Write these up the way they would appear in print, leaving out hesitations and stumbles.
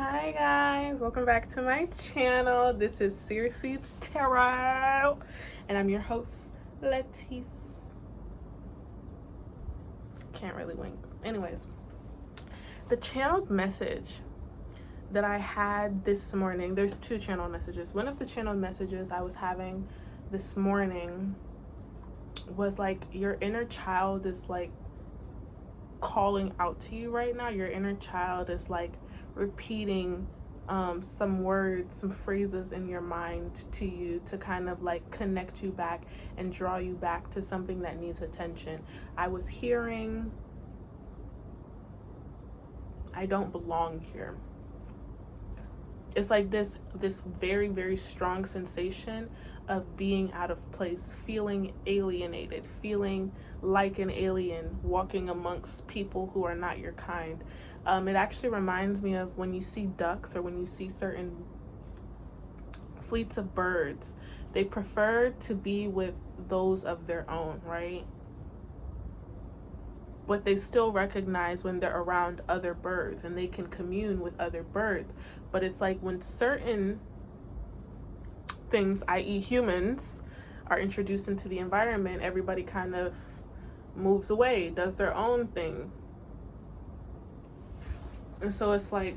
Hi guys, welcome back to my channel. This is Circe's Tarot, and I'm your host, Lettice. Can't really wink. Anyways, the channeled message that I had this morning, there's two channel messages. One of the channeled messages I was having this morning was like, your inner child is like calling out to you right now. Your inner child is like repeating some words, some phrases in your mind to you to kind of like connect you back and draw you back to something that needs attention. I was hearing, I don't belong here. It's like this very, very strong sensation of being out of place, feeling alienated, feeling like an alien walking amongst people who are not your kind. It actually reminds me of when you see ducks or when you see certain fleets of birds. They prefer to be with those of their own, right? But they still recognize when they're around other birds and they can commune with other birds. But it's like when certain things, i.e. humans, are introduced into the environment, everybody kind of moves away, does their own thing. And so it's like,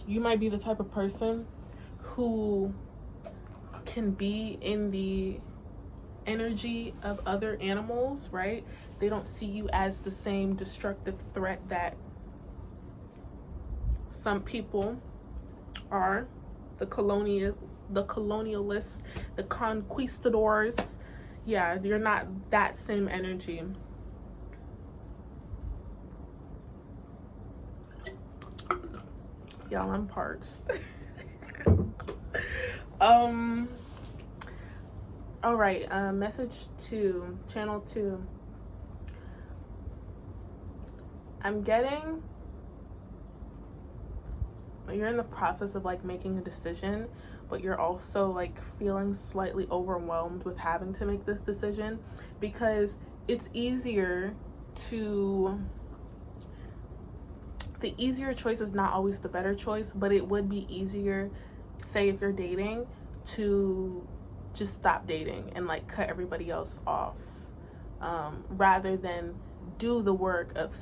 you might be the type of person who can be in the energy of other animals, right? They don't see you as the same destructive threat that some people are, the colonialists, the conquistadors. Yeah, you're not that same energy. Y'all, I'm parched. All right, message 2, channel 2. I'm getting, you're in the process of like making a decision, but you're also like feeling slightly overwhelmed with having to make this decision, because it's easier to, the easier choice is not always the better choice, but it would be easier, say if you're dating, to just stop dating and like cut everybody else off, rather than do the work of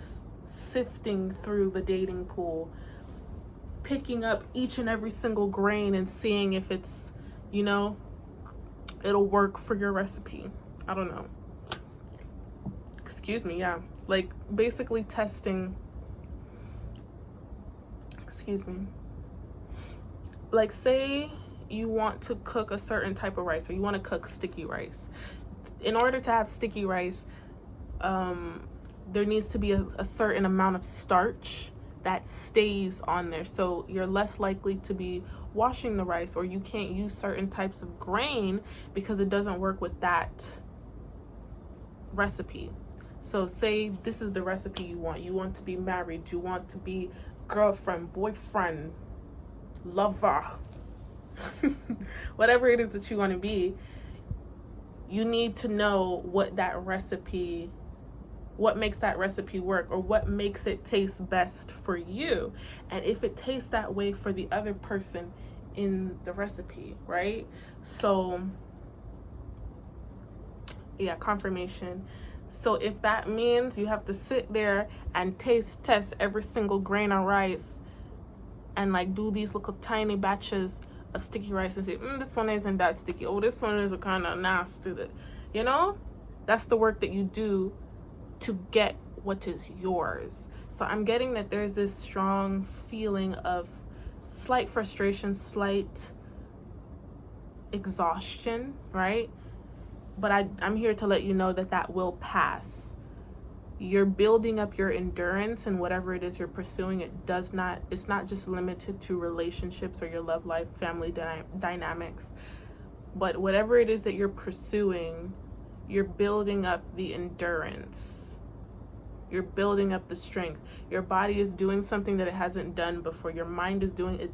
sifting through the dating pool, picking up each and every single grain and seeing if it's, you know, it'll work for your recipe. I don't know. Excuse me, yeah. Like basically testing, excuse me. Like say you want to cook a certain type of rice, or you want to cook sticky rice. In order to have sticky rice, there needs to be a certain amount of starch that stays on there, so you're less likely to be washing the rice, or you can't use certain types of grain because it doesn't work with that recipe. So say this is the recipe you want to be married, you want to be girlfriend, boyfriend, lover, whatever it is that you want to be. You need to know what that recipe, what makes that recipe work, or what makes it taste best for you, and if it tastes that way for the other person in the recipe, right? So yeah, confirmation. So if that means you have to sit there and test every single grain of rice and like do these little tiny batches of sticky rice and say, this one isn't that sticky, oh, this one is a kind of nasty, you know, that's the work that you do to get what is yours. So I'm getting that there's this strong feeling of slight frustration, slight exhaustion, right? But I'm here to let you know that that will pass. You're building up your endurance, and whatever it is you're pursuing, it's not just limited to relationships or your love life, family dynamics, but whatever it is that you're pursuing, you're building up the endurance. You're building up the strength. Your body is doing something that it hasn't done before. Your mind is doing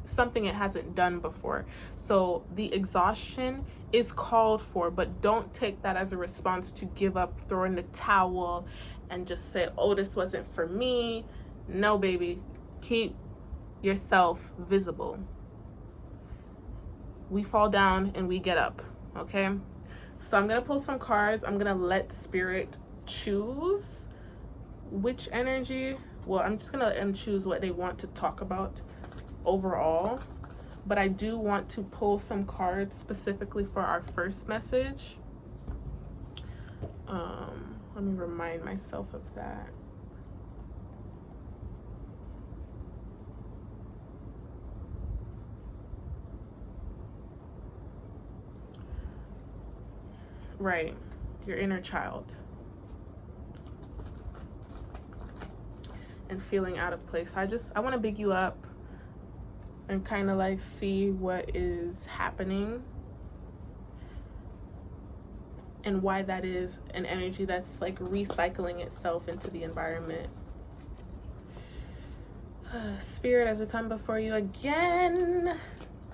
something it hasn't done before. So the exhaustion is called for, but don't take that as a response to give up, throw in the towel, and just say, oh, this wasn't for me. No, baby. Keep yourself visible. We fall down and we get up, okay? So I'm going to pull some cards. I'm going to let Spirit choose which energy. Well, I'm just going to let them choose what they want to talk about overall. But I do want to pull some cards specifically for our first message. Let me remind myself of that. Right, your inner child. And feeling out of place. I want to big you up and kind of like see what is happening and why that is an energy that's like recycling itself into the environment. Spirit, as we come before you again,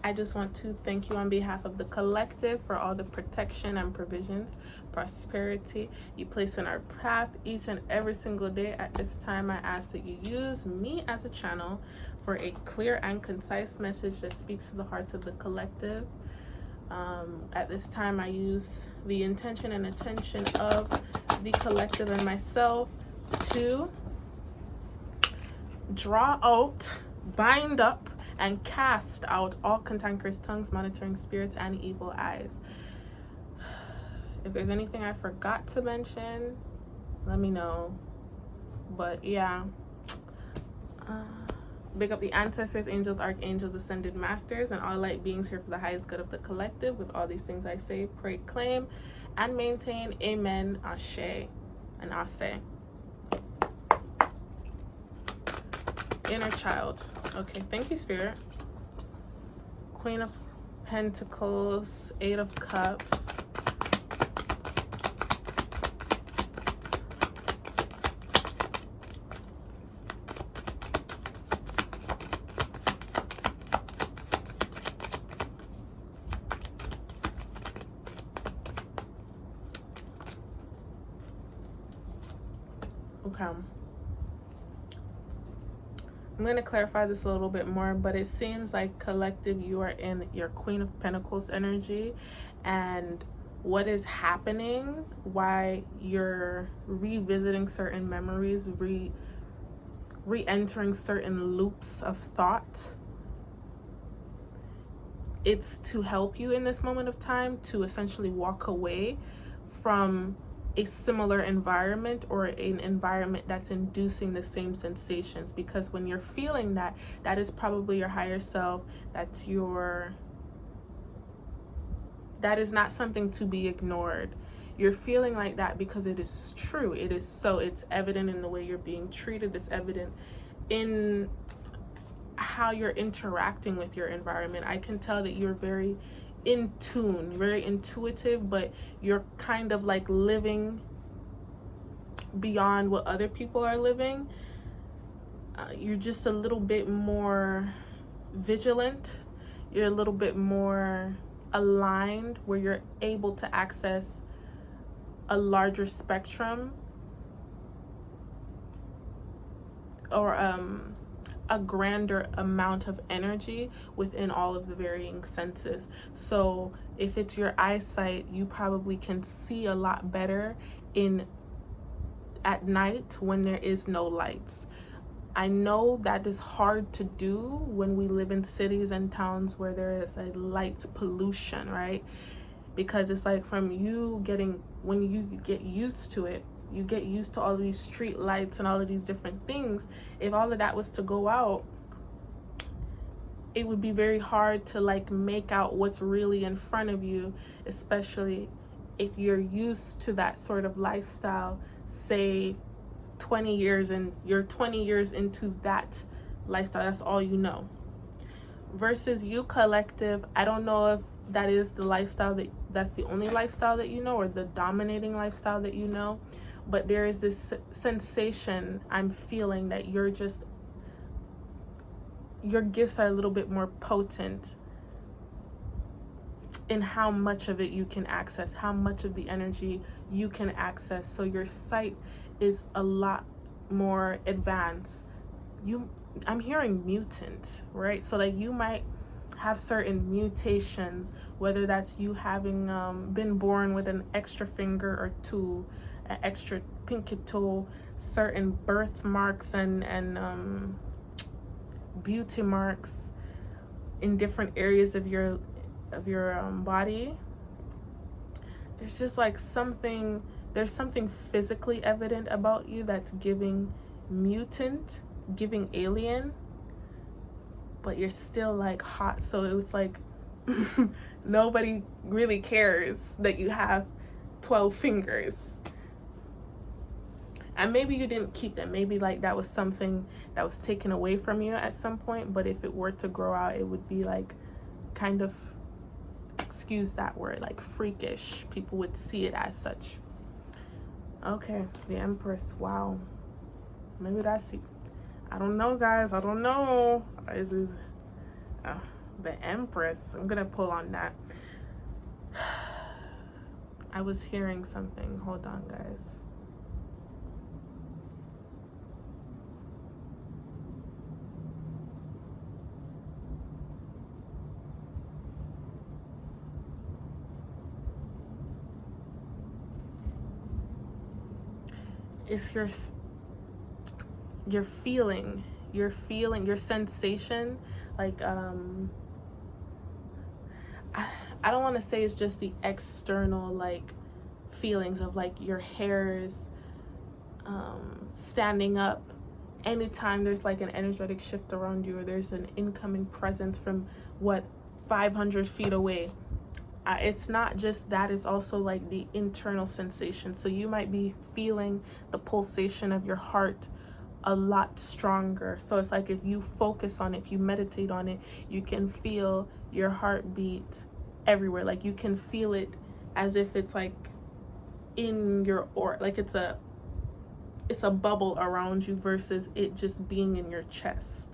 I just want to thank you on behalf of the collective for all the protection and provisions, prosperity you place in our path each and every single day. At this time, I ask that you use me as a channel for a clear and concise message that speaks to the hearts of the collective. At this time, I use the intention and attention of the collective and myself to draw out, bind up, and cast out all cantankerous tongues, monitoring spirits, and evil eyes. If there's anything I forgot to mention, let me know. But yeah, big up the ancestors, angels, archangels, ascended masters, and all light beings here for the highest good of the collective. With all these things I say, pray, claim, and maintain. Amen, ashe, and ase. Inner child. Okay, thank you, Spirit. Queen of Pentacles, Eight of Cups. Okay. I'm going to clarify this a little bit more, but it seems like collective, you are in your Queen of Pentacles energy, and what is happening, why you're revisiting certain memories, re-entering certain loops of thought, it's to help you in this moment of time to essentially walk away from a similar environment or an environment that's inducing the same sensations. Because when you're feeling that, that is probably your higher self. That is not something to be ignored. You're feeling like that because it is true. It is so. It's evident in the way you're being treated. It's evident in how you're interacting with your environment. I can tell that you're very in tune, very intuitive, but you're kind of like living beyond what other people are living. You're just a little bit more vigilant. You're a little bit more aligned, where you're able to access a larger spectrum, or a grander amount of energy within all of the varying senses. So if it's your eyesight, you probably can see a lot better at night when there is no lights. I know that is hard to do when we live in cities and towns where there is a light pollution, right? Because it's like when you get used to it, you get used to all of these street lights and all of these different things. If all of that was to go out, it would be very hard to like make out what's really in front of you, especially if you're used to that sort of lifestyle, say 20 years, and you're 20 years into that lifestyle. That's all you know. Versus you, collective, I don't know if that is the lifestyle that's the only lifestyle that you know, or the dominating lifestyle that you know. But there is this sensation I'm feeling that your gifts are a little bit more potent in how much of it you can access, how much of the energy you can access. So your sight is a lot more advanced I'm hearing mutant, right? So like you might have certain mutations, whether that's you having been born with an extra finger or two, an extra pinky toe, certain birthmarks and beauty marks in different areas of your body. There's just like there's something physically evident about you that's giving mutant, giving alien, but you're still like hot. So it's like nobody really cares that you have 12 fingers. And maybe you didn't keep them. Maybe like that was something that was taken away from you at some point, but if it were to grow out, it would be like kind of, excuse that word, like freakish. People would see it as such. Okay, the Empress. Wow. Maybe that's it. I don't know, guys. I don't know. This is the Empress. I'm gonna pull on that. I was hearing something. Hold on, guys. It's your feeling, your sensation, like I don't want to say it's just the external like feelings of like your hairs standing up anytime there's like an energetic shift around you, or there's an incoming presence from 500 feet away. It's not just that, it's also like the internal sensation. So you might be feeling the pulsation of your heart a lot stronger. So it's like if you focus on it, if you meditate on it, you can feel your heartbeat everywhere. Like you can feel it as if it's like in your aura, like it's a bubble around you versus it just being in your chest.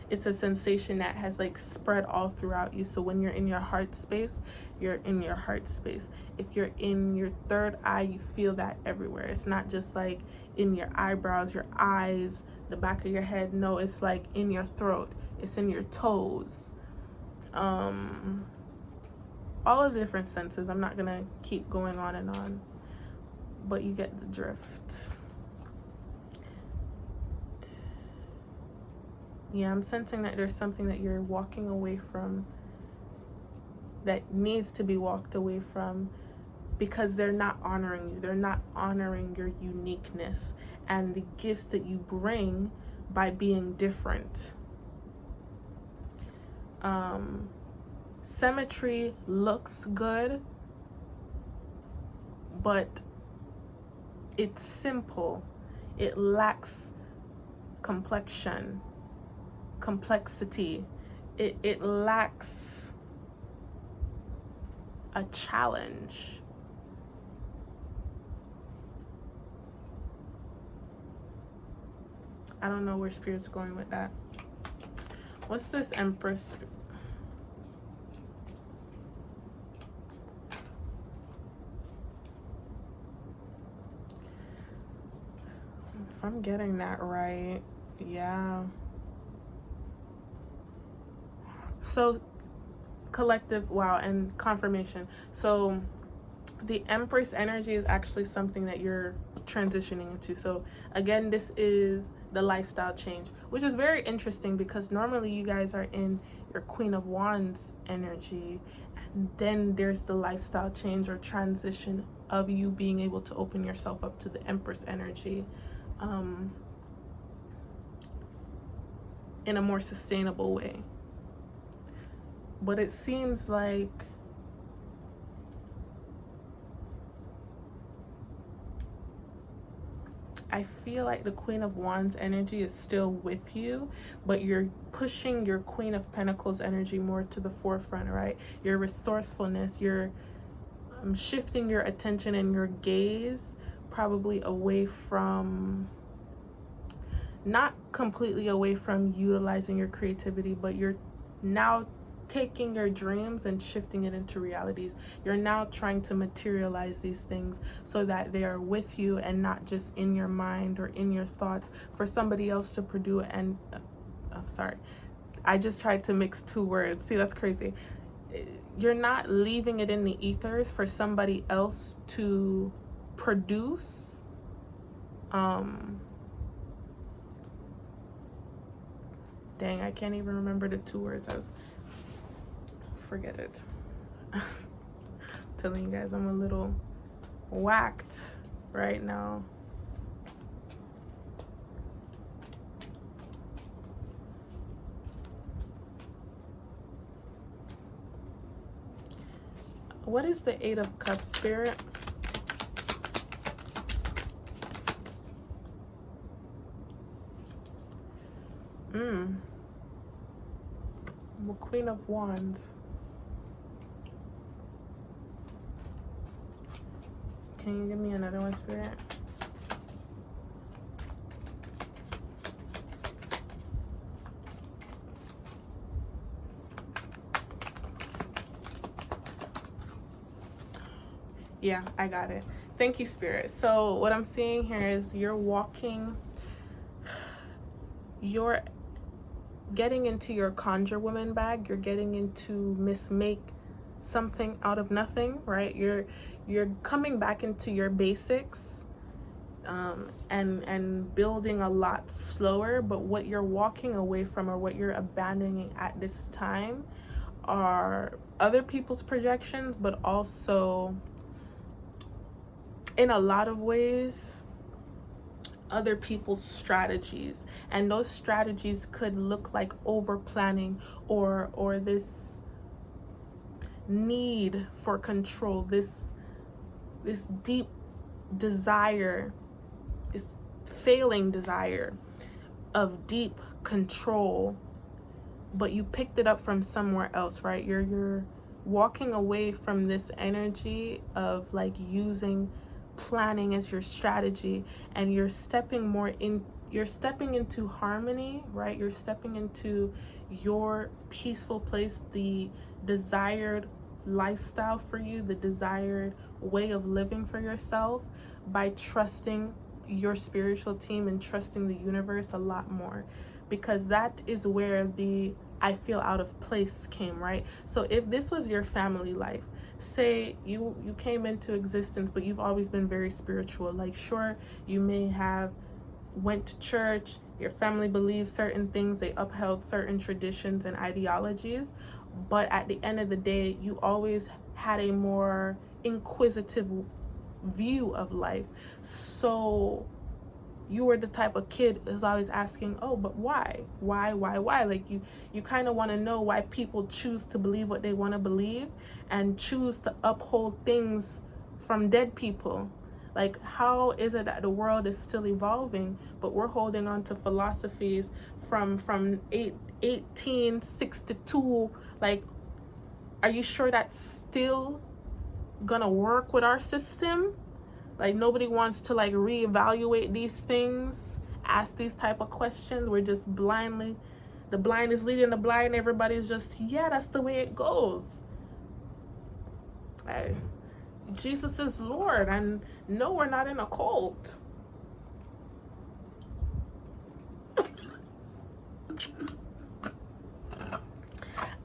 It's a sensation that has like spread all throughout you. So when you're in your heart space, you're in your heart space. If you're in your third eye, you feel that everywhere. It's not just like in your eyebrows, your eyes, the back of your head. No, it's like in your throat. It's in your toes. All of the different senses. I'm not gonna keep going on and on, but you get the drift. Yeah, I'm sensing that there's something that you're walking away from, that needs to be walked away from, because they're not honoring you. They're not honoring your uniqueness and the gifts that you bring by being different. Symmetry looks good, but it's simple. It lacks complexity. It lacks a challenge. I don't know where Spirit's going with that. What's this Empress? If I'm getting that right, yeah. So collective, wow, and confirmation. So the Empress energy is actually something that you're transitioning into. So again, this is the lifestyle change, which is very interesting because normally you guys are in your Queen of Wands energy, and then there's the lifestyle change or transition of you being able to open yourself up to the Empress energy in a more sustainable way. But it seems like I feel like the Queen of Wands energy is still with you, but you're pushing your Queen of Pentacles energy more to the forefront, right? Your resourcefulness, you're shifting your attention and your gaze probably away from, not completely away from utilizing your creativity, but you're now taking your dreams and shifting it into realities. You're now trying to materialize these things so that they are with you and not just in your mind or in your thoughts for somebody else to produce. And sorry, I just tried to mix two words. See, that's crazy. You're not leaving it in the ethers for somebody else to produce. Dang, I can't even remember the two words. Forget it. Telling you guys I'm a little whacked right now. What is the Eight of Cups, Spirit? Queen of Wands. Can you give me another one, Spirit? Yeah, I got it. Thank you, Spirit. So what I'm seeing here is you're getting into your conjure woman bag. You're getting into make something out of nothing, right? You're coming back into your basics, and building a lot slower. But what you're walking away from, or what you're abandoning at this time, are other people's projections, but also, in a lot of ways, other people's strategies. And those strategies could look like over planning, or this need for control, this deep desire, this failing desire of deep control, but you picked it up from somewhere else, right? You're walking away from this energy of like using planning as your strategy, and you're stepping into harmony, right? You're stepping into your peaceful place, the desired lifestyle for you, the desired way of living for yourself, by trusting your spiritual team and trusting the universe a lot more, because that is where the I feel out of place came, right? So if this was your family life, say you came into existence, but you've always been very spiritual, like, sure, you may have went to church, your family believed certain things, they upheld certain traditions and ideologies, but at the end of the day, you always had a more inquisitive view of life. So you were the type of kid who's always asking, oh, but why? Like, you kind of want to know why people choose to believe what they want to believe and choose to uphold things from dead people. Like, how is it that the world is still evolving, but we're holding on to philosophies from 1862? Like, are you sure that's still gonna work with our system? Like, nobody wants to like reevaluate these things, ask these type of questions. We're just blindly, the blind is leading the blind. Everybody's just, yeah, that's the way it goes. Hey, Jesus is Lord, and no, we're not in a cult.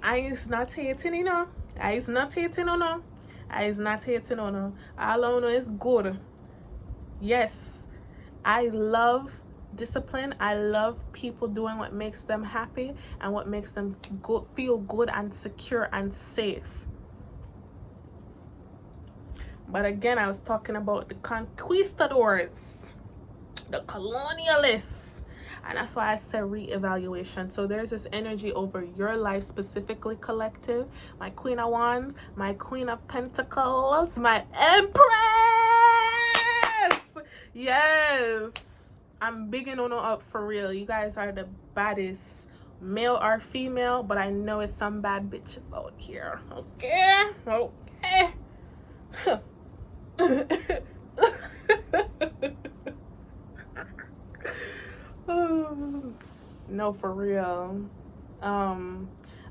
I's not hating, you know. I's not hating, no. I's not hating, no. All I know is good. Yes, I love discipline. I love people doing what makes them happy and what makes them feel good and secure and safe. But again, I was talking about the conquistadors, the colonialists, and that's why I said reevaluation. So there's this energy over your life specifically, collective. My Queen of Wands, my Queen of Pentacles, my Empress. Yes, I'm bigging on up for real. You guys are the baddest, male or female, but I know it's some bad bitches out here. Okay. No, for real.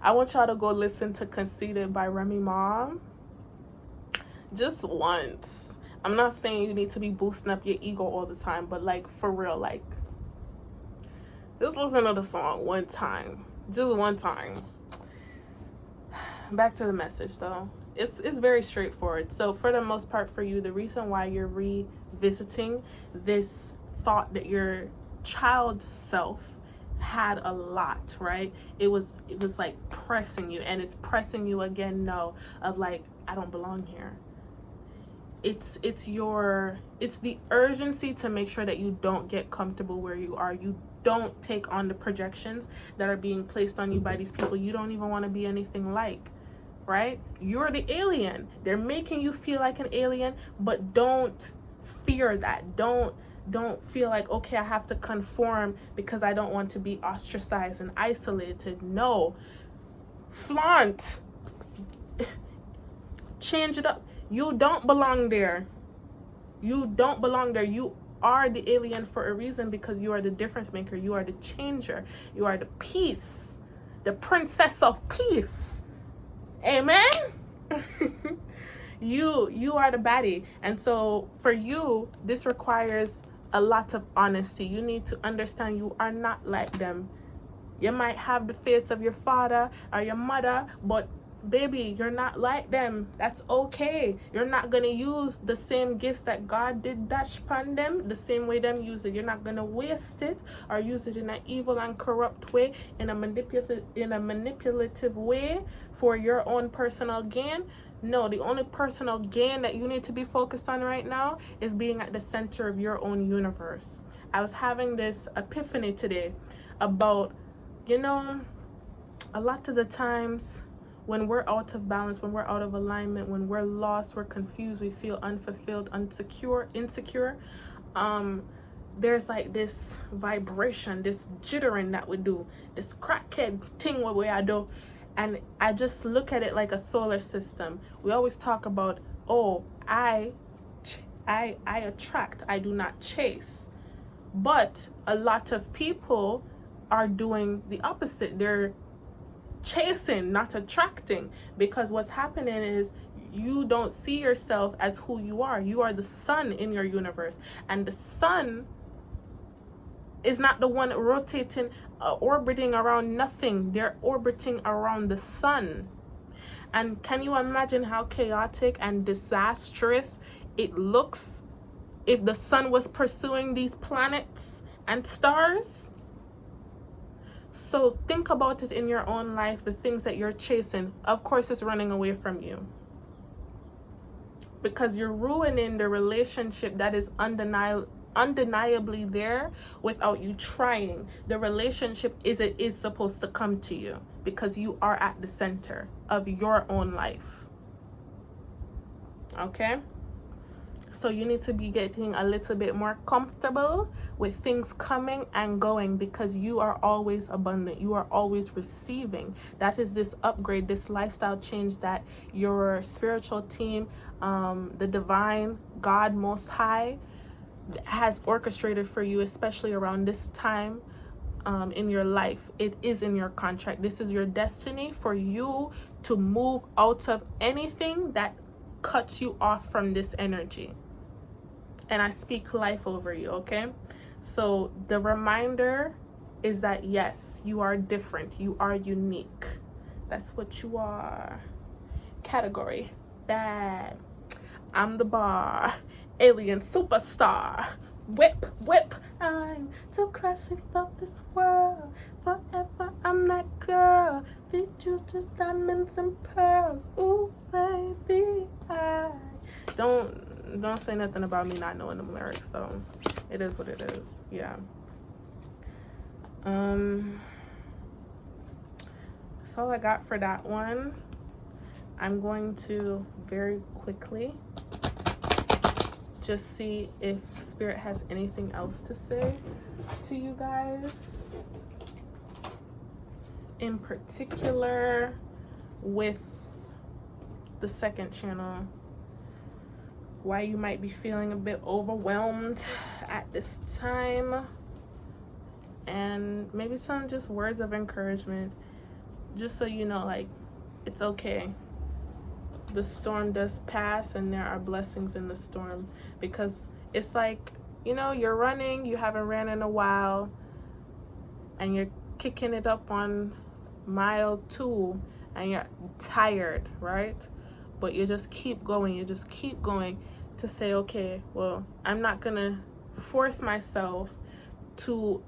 I want y'all to go listen to Conceited by Remy Ma. Just once. I'm not saying you need to be boosting up your ego all the time, but like for real, like just listen to the song one time. Just one time. Back to the message though. It's very straightforward. So for the most part for you, the reason why you're revisiting this thought that your child self had a lot, right? It was like pressing you, and it's pressing you again, no, of like, I don't belong here. It's the urgency to make sure that you don't get comfortable where you are. You don't take on the projections that are being placed on you by these people you don't even want to be anything like, right? You're the alien. They're making you feel like an alien, but don't fear that. Don't feel like, okay, I have to conform because I don't want to be ostracized and isolated. No. Flaunt. Change it up. You don't belong there. You don't belong there. You are the alien for a reason, because you are the difference maker. You are the changer. You are the peace. The princess of peace. Amen? You are the baddie. And so for you, this requires a lot of honesty. You need to understand you are not like them. You might have the face of your father or your mother, but baby, you're not like them. That's okay. You're not gonna use the same gifts that God did dash upon them the same way them use it. You're not gonna waste it or use it in an evil and corrupt way, in a manipulative way for your own personal gain. No, the only personal gain that you need to be focused on right now is being at the center of your own universe. I was having this epiphany today about, a lot of the times when we're out of balance, when we're out of alignment, when we're lost, we're confused, we feel unfulfilled, insecure, there's like this vibration, this jittering that we do, this crackhead thing what we do. And I just look at it like a solar system. We always talk about, oh, I attract, I do not chase. But a lot of people are doing the opposite. They're chasing, not attracting, because what's happening is you don't see yourself as who you are. You are the sun in your universe, and the sun is not the one rotating, orbiting around nothing. They're orbiting around the sun. And can you imagine how chaotic and disastrous it looks if the sun was pursuing these planets and stars? So think about it in your own life, the things that you're chasing. Of course, it's running away from you, because you're ruining the relationship that is undeniably there without you trying. The relationship is supposed to come to you because you are at the center of your own life. Okay? So you need to be getting a little bit more comfortable with things coming and going, because you are always abundant. You are always receiving. That is this upgrade, this lifestyle change that your spiritual team, the divine God Most High, has orchestrated for you, especially around this time in your life. It is in your contract. This is your destiny for you to move out of anything that cuts you off from this energy. And I speak life over you, okay? So the reminder is that yes, you are different. You are unique. That's what you are. Category: bad. I'm the bar. Alien superstar. Whip, whip. I'm so classy for this world. Forever I'm that girl. Be you just diamonds and pearls. Ooh, baby, I don't say nothing about me not knowing them lyrics. So it is what it is. Yeah. That's all I got for that one. I'm going to very quickly just see if Spirit has anything else to say to you guys. In particular with the second channel, why you might be feeling a bit overwhelmed at this time, and maybe some just words of encouragement. just so you know, like, it's okay. The storm does pass, and there are blessings in the storm, because it's like, you know, you're running, you haven't ran in a while, and you're kicking it up on mile 2, and you're tired, right? But you just keep going, to say, okay, well, I'm not gonna force myself to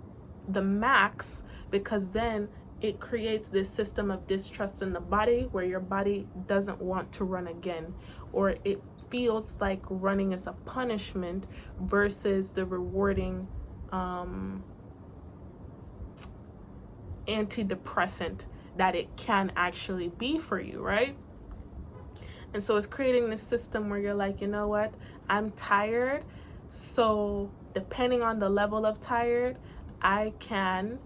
the max, because then it creates this system of distrust in the body, where your body doesn't want to run again, or it feels like running is a punishment versus the rewarding antidepressant that it can actually be for you, right? And so it's creating this system where you're like, you know what, I'm tired, so depending on the level of tired, I can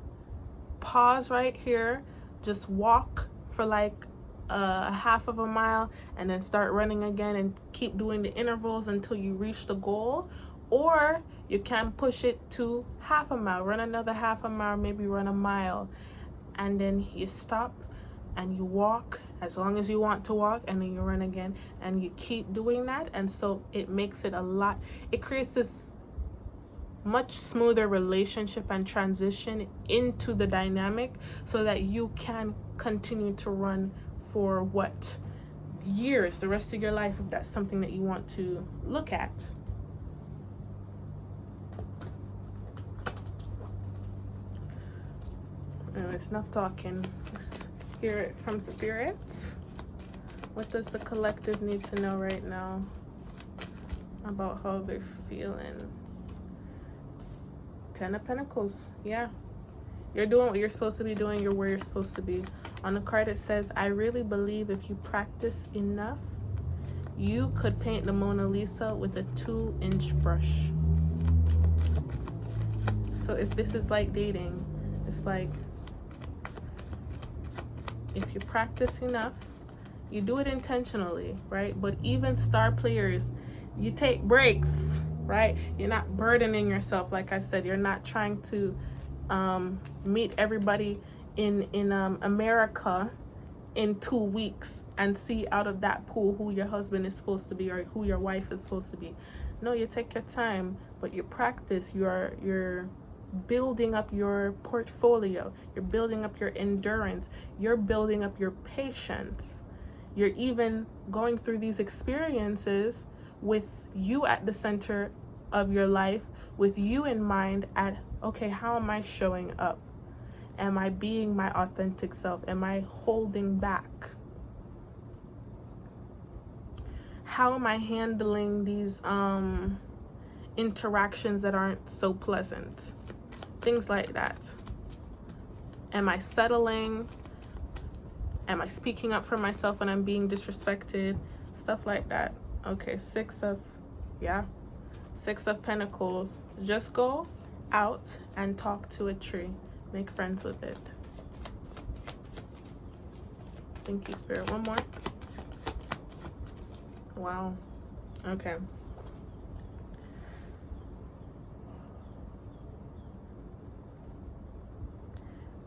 pause right here, just walk for like a half of a mile, and then start running again, and keep doing the intervals until you reach the goal. Or you can push it to half a mile, run another half a mile, maybe run a mile, and then you stop and you walk as long as you want to walk, and then you run again, and you keep doing that. And so it makes it it creates this much smoother relationship and transition into the dynamic, so that you can continue to run for what, years, the rest of your life, if that's something that you want to look at. Anyways, enough talking. Let's hear it from Spirit. What does the collective need to know right now about how they're feeling? 10 of Pentacles. Yeah. You're doing what you're supposed to be doing. You're where you're supposed to be. On the card, it says, I really believe if you practice enough, you could paint the Mona Lisa with a 2-inch brush. So if this is like dating, it's like, if you practice enough, you do it intentionally, right? But even star players, you take breaks, right? You're not burdening yourself. Like I said, you're not trying to meet everybody in America in 2 weeks and see out of that pool who your husband is supposed to be or who your wife is supposed to be. No, you take your time, but you practice. You're building up your portfolio. You're building up your endurance. You're building up your patience. You're even going through these experiences with you at the center of your life, with you in mind at, okay, how am I showing up? Am I being my authentic self? Am I holding back? How am I handling these interactions that aren't so pleasant? Things like that. Am I settling? Am I speaking up for myself when I'm being disrespected? Stuff like that. Okay, 6 of Pentacles. Just go out and talk to a tree. Make friends with it. Thank you, Spirit. One more. Wow. Okay.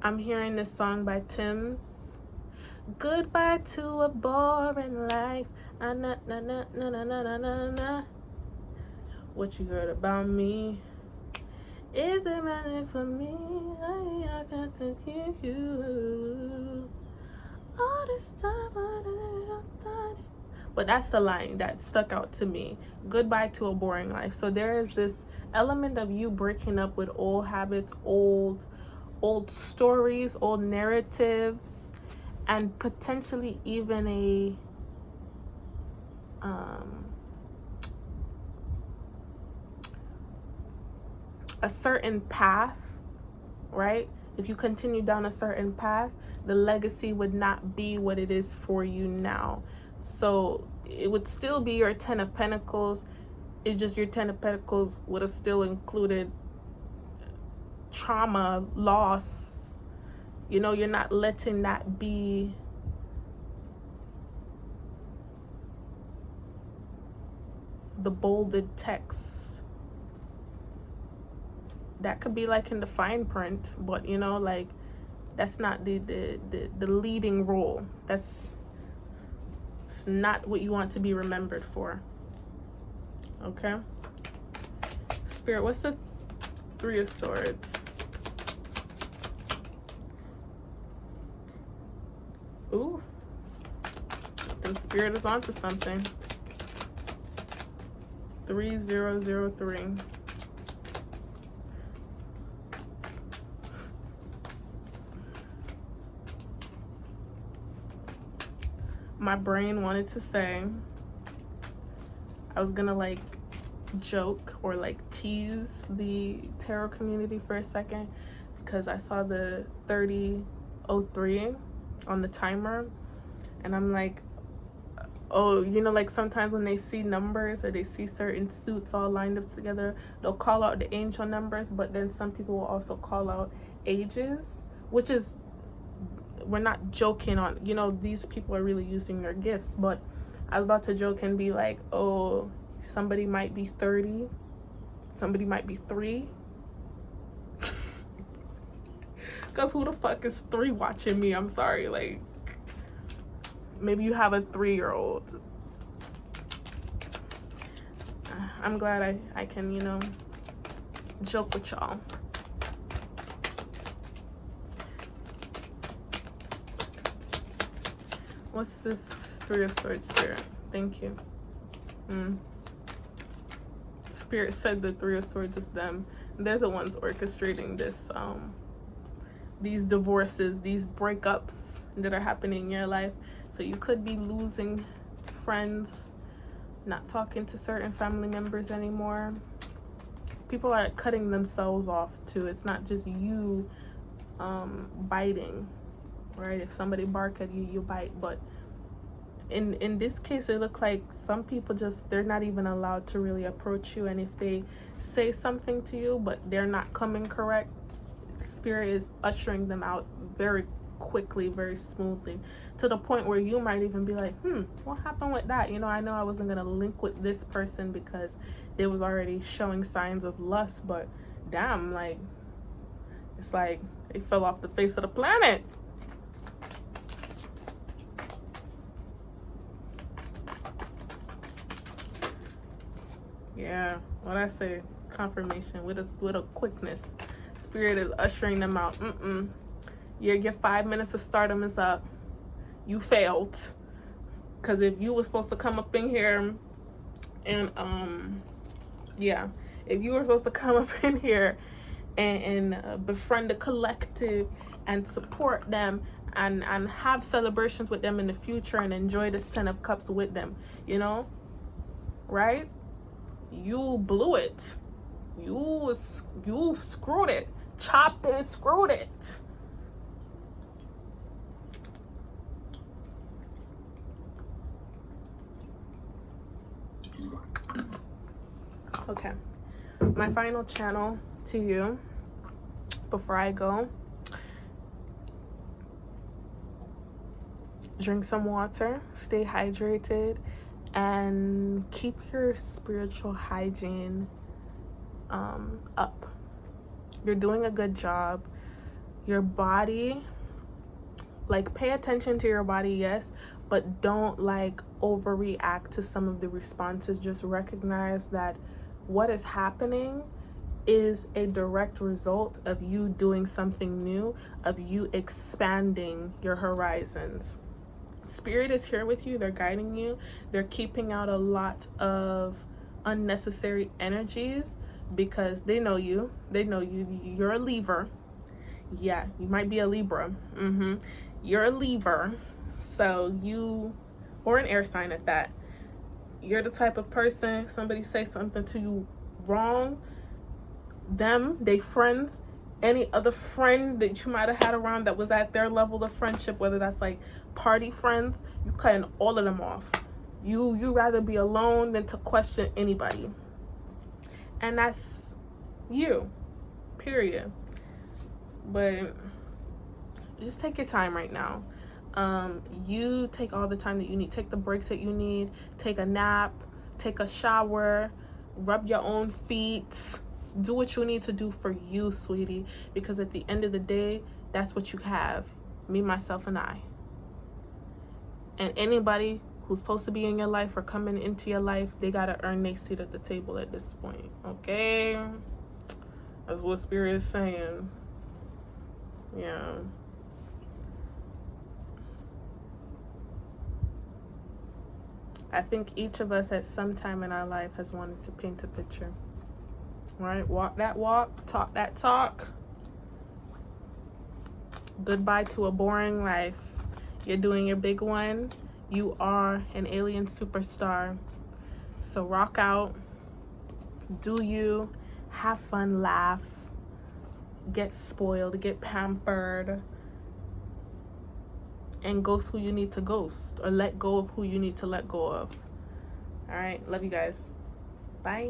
I'm hearing this song by Tim's. Goodbye to a boring life. Na na na na na na na na na. What you heard about me? Is it magic for me? I got to hear you. All this time I thought. But that's the line that stuck out to me. Goodbye to a boring life. So there is this element of you breaking up with old habits, old stories, old narratives, and potentially even a certain path, right? If you continue down a certain path, the legacy would not be what it is for you now. So it would still be your 10 of Pentacles. It's just your 10 of Pentacles would have still included trauma, loss. You know, you're not letting that be the bolded text. That could be like in the fine print, but you know, like That's not the leading role. It's not what you want to be remembered for. Okay? Spirit, what's the Three of Swords? Ooh. The Spirit is onto something. 3003. My brain wanted to say, I was gonna like joke or like tease the tarot community for a second, because I saw the 3003 on the timer, and I'm like, oh, you know, like sometimes when they see numbers or they see certain suits all lined up together, they'll call out the angel numbers, but then some people will also call out ages, which is, we're not joking on, you know, these people are really using their gifts. But I was about to joke and be like, oh, somebody might be 30, somebody might be 3. Because who the fuck is 3 watching me? I'm sorry, like, maybe you have a 3-year-old. I'm glad I can, you know, joke with y'all. What's this Three of Swords, Spirit? Thank you. Spirit said the Three of Swords is them. They're the ones orchestrating this, these divorces, these breakups that are happening in your life. So you could be losing friends, not talking to certain family members anymore. People are cutting themselves off too. It's not just you biting, right? If somebody bark at you, you bite. But in this case, it looked like some people just, they're not even allowed to really approach you. And if they say something to you but they're not coming correct, Spirit is ushering them out very quickly, very smoothly, to the point where you might even be like, what happened with that? You know, I know I wasn't gonna link with this person because they was already showing signs of lust, but damn, like, it's like they fell off the face of the planet. Yeah, what I say, confirmation with a quickness. Spirit is ushering them out. Your 5 minutes of stardom is up. You failed. Because if you were supposed to come up in here and if you were supposed to come up in here and befriend the collective and support them and have celebrations with them in the future and enjoy this 10 of Cups with them, you know, right? You blew it. You screwed it. Chopped and screwed it. Okay, my final channel to you before I go. Drink some water, stay hydrated, and keep your spiritual hygiene up. You're doing a good job. Your body, like, pay attention to your body, yes, but don't like overreact to some of the responses. Just recognize that what is happening is a direct result of you doing something new, of you expanding your horizons. Spirit is here with you. They're guiding you. They're keeping out a lot of unnecessary energies because they know you. They know you. You're a Libra. Yeah, you might be a Libra. You're a Libra. So you, or an air sign at that. You're the type of person, somebody say something to you wrong, they friends, any other friend that you might have had around that was at their level of friendship, whether that's like party friends, you cutting all of them off. You rather be alone than to question anybody. And that's you, period. But just take your time right now. You take all the time that you need. Take the breaks that you need. Take a nap, take a shower, rub your own feet. Do what you need to do for you, sweetie, because at the end of the day, That's what you have. Me, myself, and I. And anybody who's supposed to be in your life or coming into your life, they gotta earn their seat at the table at this point. Okay? That's what Spirit is saying. Yeah. I think each of us at some time in our life has wanted to paint a picture. Right? Walk that walk, talk that talk. Goodbye to a boring life. You're doing your big one. You are an alien superstar. So rock out. Do you. Have fun, laugh. Get spoiled, get pampered. And ghost who you need to ghost. Or let go of who you need to let go of. Alright, love you guys. Bye.